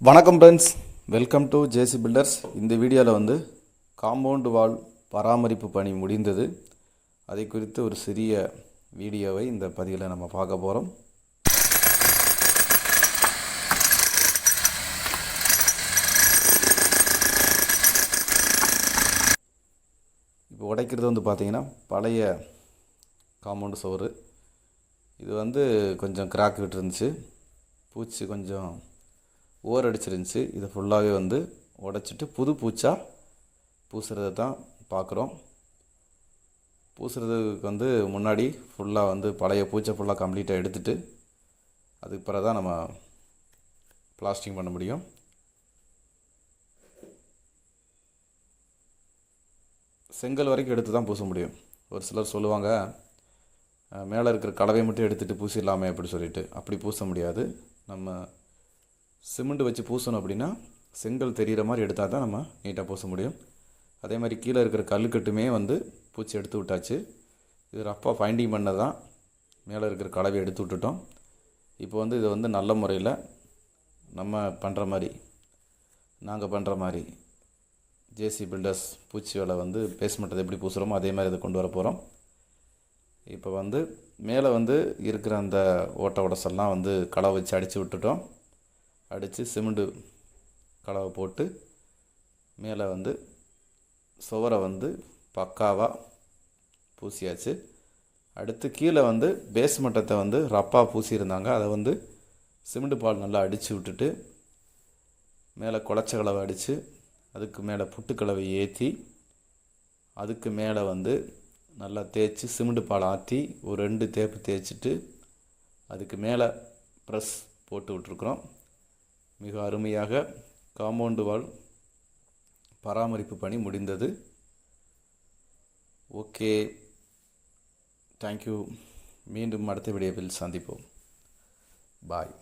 வணக்கம் friends, welcome to J C Builders. இந்த வீடியோவில் வந்து காம்பவுண்டு வால் பராமரிப்பு பணி முடிந்தது. அதை குறித்து ஒரு சிறிய வீடியோவை இந்த பதிவில் நம்ம பார்க்க போகிறோம். இப்போ உடைக்கிறது வந்து பார்த்திங்கன்னா பழைய காம்பவுண்டு சுவர். இது வந்து கொஞ்சம் கிராக் விட்டுருந்துச்சு, பூச்சி கொஞ்சம் ஓர் அடிச்சிருந்துச்சு. இதை ஃபுல்லாகவே வந்து உடைச்சிட்டு புது பூச்சா பூசுறதை தான் பார்க்குறோம். பூசுறதுக்கு வந்து முன்னாடி ஃபுல்லாக வந்து பழைய பூச்சை ஃபுல்லாக கம்ப்ளீட்டாக எடுத்துட்டு அதுக்கு பிறகு தான் நம்ம பிளாஸ்டிங் பண்ண முடியும். செங்கல் வரைக்கும் எடுத்து தான் பூச முடியும். ஒரு சிலர் சொல்லுவாங்க, மேலே இருக்கிற கலவையை மட்டும் எடுத்துகிட்டு பூசிடலாமே அப்படி சொல்லிட்டு. அப்படி பூச முடியாது. நம்ம சிமெண்ட் வச்சு பூசணும் அப்படின்னா செங்கல் தெரிகிற மாதிரி எடுத்தால் தான் நம்ம நீட்டாக பூச முடியும். அதே மாதிரி கீழே இருக்கிற கல்லுக்கட்டுமே வந்து பூச்சி எடுத்து விட்டாச்சு. இது ரஃப்பாக ஃபைண்டிங் பண்ண தான் மேலே இருக்கிற கலவையை எடுத்து விட்டுட்டோம். இப்போ வந்து இதை வந்து நல்ல முறையில் நம்ம பண்ணுற மாதிரி, நாங்கள் பண்ணுற மாதிரி ஜேசி பில்டர்ஸ் பூச்சி வேலை வந்து பேஸ்மெண்ட்டை எப்படி பூசுகிறோமோ அதே மாதிரி இதை கொண்டு வர போகிறோம். இப்போ வந்து மேலே வந்து இருக்கிற அந்த ஓட்டை உடசெல்லாம் வந்து கலவை வச்சு அடித்து விட்டுட்டோம். அடித்து சிமெண்ட்டு கலவை போட்டு மேலே வந்து சுவரை வந்து பக்காவாக பூசியாச்சு. அடுத்து கீழே வந்து பேஸ்மெண்ட்டத்தை வந்து ரப்பாக பூசியிருந்தாங்க. அதை வந்து சிமெண்ட் பால் நல்லா அடித்து விட்டுட்டு மேலே குழச்ச கலவை அடித்து அதுக்கு மேலே புட்டு கலவை ஏற்றி அதுக்கு மேலே வந்து நல்லா தேய்ச்சி சிமெண்ட் பால் ஆற்றி ஒரு 2 தேய்ப்பு தேய்ச்சிட்டு அதுக்கு மேலே ப்ரெஸ் போட்டு விட்ருக்குறோம். மிக அருமையாக காம்பவுண்டு வால் பராமரிப்பு பணி முடிந்தது. Okay, thank you. மீண்டும் அடுத்த வீடியோவில் சந்திப்போம். பாய்.